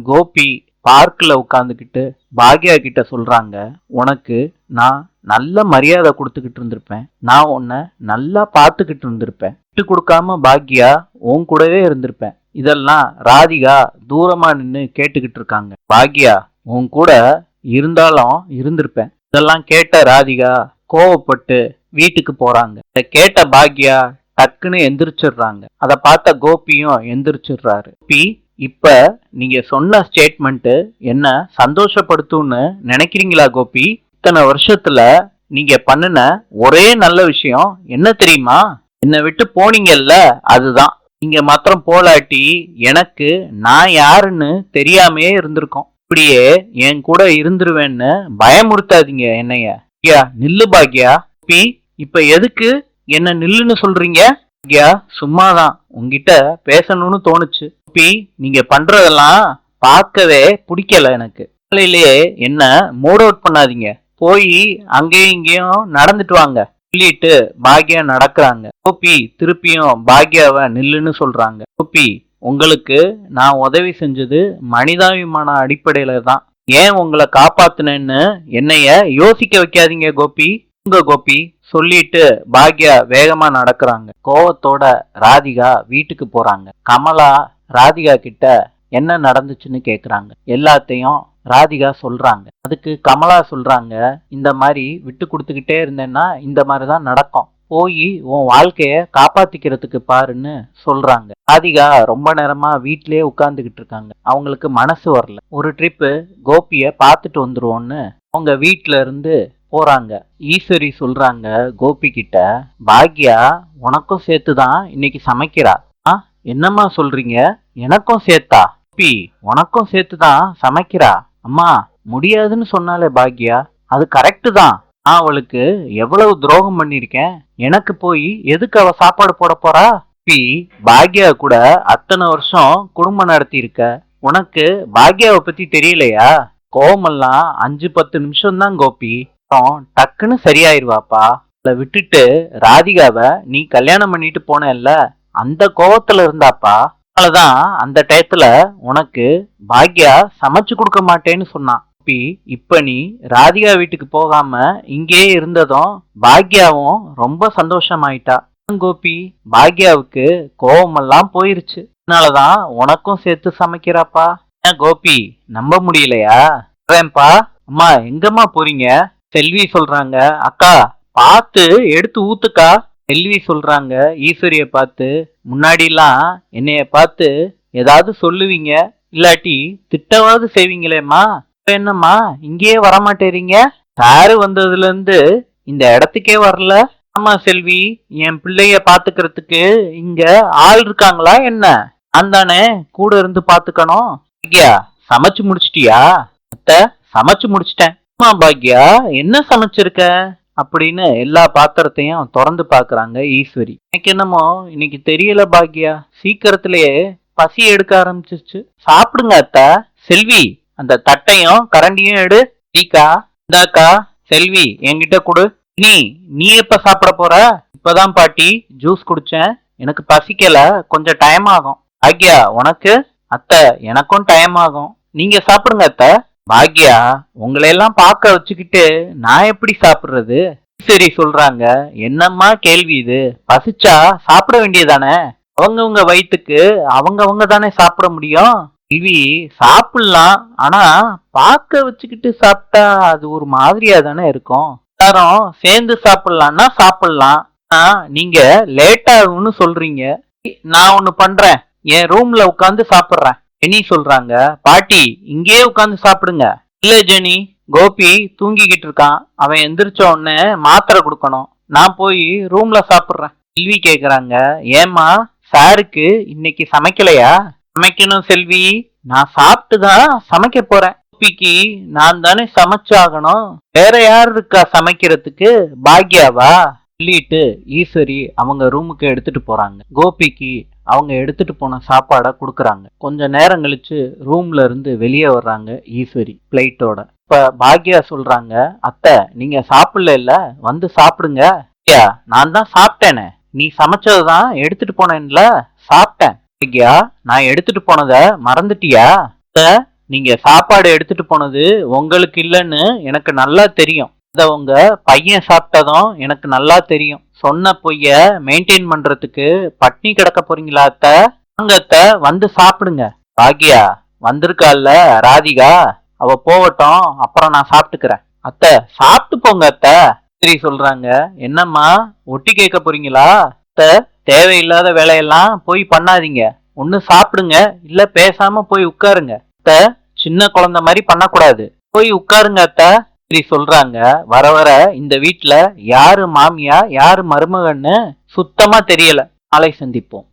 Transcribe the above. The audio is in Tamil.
கோபி பார்க்ல உட்காந்துக்கிட்டு பாக்யா கிட்ட சொல்றாங்க, உனக்கு நான் நல்ல மரியாதை கொடுத்துக்கிட்டு இருந்திருப்பேன், நான் உன்னை நல்லா பார்த்துக்கிட்டு இருந்திருப்பேன், விட்டு கொடுக்காம பாக்யா உன் கூடவே இருந்திருப்பேன். இதெல்லாம் ராதிகா தூரமா நின்னு கேட்டுக்கிட்டு இருக்காங்க. பாக்யா உன் கூட இருந்தாலும் இருந்திருப்பேன். இதெல்லாம் கேட்ட ராதிகா கோவப்பட்டு வீட்டுக்கு போறாங்க. இதை கேட்ட பாக்யா டக்குன்னு எந்திரிச்சிடுறாங்க. அதை பார்த்த கோபியும் எந்திரிச்சிடுறாரு. கோபி, இப்ப நீங்க சொன்ன ஸ்டேட்மெண்ட் என்ன சந்தோஷப்படுத்தும்னு நினைக்கிறீங்களா கோபி? இத்தனை வருஷத்துல நீங்க பண்ணுன ஒரே நல்ல விஷயம் என்ன தெரியுமா? என்னை விட்டு போனீங்கல்ல, அதுதான். நீங்க மாத்திரம் போலாட்டி எனக்கு நான் யாருன்னு தெரியாமே இருந்திருக்கோம். இப்படியே என் கூட இருந்துருவேன்னு பயமுறுத்தாதீங்க என்னைய. பாக்யா நில்லு பாக்யா. கோபி, இப்ப எதுக்கு என்ன நில்லுன்னு சொல்றீங்க? பாக்யா சும்மாதான், உங்ககிட்ட பேசணும்னு தோணுச்சு. கோபி, நீங்க பண்றதெல்லாம் பார்க்கவே பிடிக்கல எனக்கு. காலையிலேயே என்ன மூட் அவுட் பண்ணாதீங்க, போய் அங்கேயும் இங்கேயும் நடந்துட்டு வாங்க சொல்லிட்டு பாக்யா நடக்கிறாங்க. கோபி திருப்பியும் பாக்யாவை நில்லுன்னு சொல்றாங்க. கோபி, உங்களுக்கு நான் உதவி செஞ்சது மனிதாபிமான அடிப்படையில தான். ஏன் உங்களை காப்பாத்துனேன்னு என்னைய யோசிக்க வைக்காதீங்க கோபி. உங்க கோபி சொல்லிட்டு பாக்யா வேகமா நடக்கிறாங்க. கோவத்தோட ராதிகா வீட்டுக்கு போறாங்க. கமலா ராதிகா கிட்ட என்ன நடந்துச்சுன்னு கேக்குறாங்க. எல்லாத்தையும் ராதிகா சொல்றாங்க. அதுக்கு கமலா சொல்றாங்க, இந்த மாதிரி விட்டு கொடுத்துக்கிட்டே இருந்தேன்னா இந்த மாதிரிதான் நடக்கும், போய் உன் வாழ்க்கைய காப்பாத்திக்கிறதுக்கு பாருன்னு சொல்றாங்க. ராதிகா ரொம்ப நேரமா வீட்லயே உட்கார்ந்துகிட்டு இருக்காங்க. அவங்களுக்கு மனசு வரல. ஒரு ட்ரிப்பு கோபிய பார்த்துட்டு வந்துருவோம்னு அவங்க வீட்டுல இருந்து போறாங்க. ஈஸ்வரி சொல்றாங்க கோபி கிட்ட, பாக்யா உனக்கும் சேர்த்துதான் இன்னைக்கு சமைக்கிறா. என்னம்மா சொல்றீங்க? எனக்கும் சேர்த்தா? கோபி, உனக்கும் சேர்த்துதான் சமைக்கிறா. அம்மா முடியாதுன்னு சொன்னாலே பாக்யா, அது கரெக்டு தான். நான் அவளுக்கு எவ்வளவு துரோகம் பண்ணிருக்கேன், எனக்கு போய் எதுக்கு அவ சாப்பாடு போட போறா? கோபி, பாக்யா கூட அத்தனை வருஷம் குடும்பம் நடத்தி இருக்க, உனக்கு பாக்யாவை பத்தி தெரியலையா? கோவமெல்லாம் 5-10 நிமிஷம் தான் கோபி, டக்குன்னு சரியாயிருவாப்பா. அவளை விட்டுட்டு ராதிகாவை நீ கல்யாணம் பண்ணிட்டு போனல்ல, அந்த கோவத்துல இருந்தாப்பா. அதனாலதான் அந்த டயத்துல உனக்கு பாக்யா சமைச்சு கொடுக்க மாட்டேன்னு சொன்னான். கோபி, இப்ப நீ ராதிகா வீட்டுக்கு போகாம இங்கேயே இருந்ததும் பாக்யாவும் ரொம்ப சந்தோஷமாயிட்டா. கோபி, பாக்யாவுக்கு கோவமெல்லாம் போயிருச்சு, அதனாலதான் உனக்கும் சேர்த்து சமைக்கிறாப்பா. ஏன் கோபி, நம்ப முடியலையா? வரேன்ப்பா. அம்மா எங்கம்மா போறீங்க? செல்வி சொல்றாங்க, அக்கா பார்த்து எடுத்து ஊத்துக்கா. செல்வி சொல்றாங்க ஈஸ்வரிய பார்த்து, முன்னாடிலாம் என்னைய பார்த்து ஏதாவது சொல்லுவீங்க, இல்லாட்டி திட்டவாவது செய்வீங்களேம்மா, என்னம்மா இங்கேயே வரமாட்டேறீங்க? சாரு வந்ததுல இருந்து இந்த இடத்துக்கே வரல. ஆமா செல்வி, என் பிள்ளைய பாத்துக்கிறதுக்கு இங்க ஆள் இருக்காங்களா என்ன? நான் தானே கூட இருந்து பாத்துக்கணும். பாக்யா சமைச்சு முடிச்சிட்டியா? அத்தை சமைச்சு முடிச்சிட்டேன். அம்மா பாக்யா என்ன சமைச்சிருக்க அப்படின்னு எல்லா பாத்திரத்தையும் திறந்து பாக்குறாங்க ஈஸ்வரி. எனக்கு என்னமோ இன்னைக்கு தெரியல பாக்யா, சீக்கிரத்திலேயே பசி எடுக்க ஆரம்பிச்சிருச்சு. சாப்பிடுங்க அத்தை. செல்வி அந்த தட்டையும் கரண்டியும் எடு. டீக்கா இந்தாக்கா. செல்வி என்கிட்ட கொடு. நீ எப்ப சாப்பிட போற? இப்பதான் பாட்டி ஜூஸ் குடிச்சேன், எனக்கு பசிக்கல, கொஞ்சம் டைம் ஆகும். பாக்யா உனக்கு? அத்தை எனக்கும் டைம் ஆகும், நீங்க சாப்பிடுங்க அத்தை. பாக்யா உங்களையெல்லாம் பார்க்க வச்சுக்கிட்டு நான் எப்படி சாப்பிடுறது? சரி சொல்றாங்க, என்னம்மா கேள்வி இது? பசிச்சா சாப்பிட வேண்டியதானே, அவங்கவுங்க வயிற்றுக்கு அவங்கவங்க தானே சாப்பிட முடியும். கேள்வி சாப்பிடலாம், ஆனா பார்க்க வச்சுக்கிட்டு சாப்பிட்டா அது ஒரு மாதிரியா தானே இருக்கும். எல்லாரும் சேர்ந்து சாப்பிடலாம்னா சாப்பிடலாம், நீங்க லேட் ஆகும்னு சொல்றீங்க. நான் ஒண்ணு பண்றேன், என் ரூம்ல உட்காந்து சாப்பிடுறேன். ஜெனி சொல்றாங்க, பாட்டி இங்கேயே உட்காந்து சாப்பிடுங்க. இல்ல ஜெனி, கோபி தூங்கிக்கிட்டு இருக்கான், அவன் எந்திரிச்ச உடனே மாத்திரை கொடுக்கணும், நான் போய் ரூம்ல சாப்பிடுறேன். செல்வி கேக்குறாங்க, ஏமா சாருக்கு இன்னைக்கு சமைக்கலையா? சமைக்கணும் செல்வி, நான் சாப்பிட்டுதான் சமைக்க போறேன். கோபிக்கு நான் தானே சமைச்சாகணும், வேற யார் இருக்கா சமைக்கிறதுக்கு? பாக்யாவா? சொல்லிட்டு ஈஸ்வரி அவங்க ரூமுக்கு எடுத்துட்டு போறாங்க. கோபிக்கு அவங்க எடுத்துட்டு போன சாப்பாடை கொடுக்குறாங்க. கொஞ்ச நேரம் கழிச்சு ரூம்ல இருந்து வெளியே வர்றாங்க ஈஸ்வரி பிளேட்டோட. இப்ப பாக்யா சொல்றாங்க, அத்தை நீங்க சாப்பிடல, வந்து சாப்பிடுங்க. ஐயா நான் தான் சாப்பிட்டேனே, நீ சமைச்சதுதான் எடுத்துட்டு போனேன்ல, சாப்பிட்டேன். பாக்யா நான் எடுத்துட்டு போனத மறந்துட்டியா? அத்தை, நீங்க சாப்பாடு எடுத்துட்டு போனது உங்களுக்கு இல்லைன்னு எனக்கு நல்லா தெரியும். அத உங்க பையன் சாப்பிட்டதும் எனக்கு நல்லா தெரியும். சொன்ன பொய்ய மெயின்டைன் பண்றதுக்கு பட்னி கிடக்க போறீங்களா அத்தை? வாங்க அத்தை, வந்து சாப்பிடுங்க. பாக்யா, வந்திருக்கால ராதிகா, அவ போகட்டும், அப்புறம் நான் சாப்பிட்டுக்கிறேன். அத்தை, சாப்பிட்டு போங்க அத்தை. சரி சொல்றாங்க. என்னம்மா, ஒட்டி கேட்க போறீங்களா? அத்தை, தேவையில்லாத வேலையெல்லாம் போய் பண்ணாதீங்க. ஒண்ணு சாப்பிடுங்க, இல்ல பேசாம போய் உட்காருங்க. அத்தை, சின்ன குழந்தை மாதிரி பண்ணக்கூடாது. போய் உட்காருங்க அத்தை. சரி சொல்றாங்க. வர வர இந்த வீட்டுல யாரு மாமியா யாரு மருமகன்னு சுத்தமா தெரியல. நாளை சந்திப்போம்.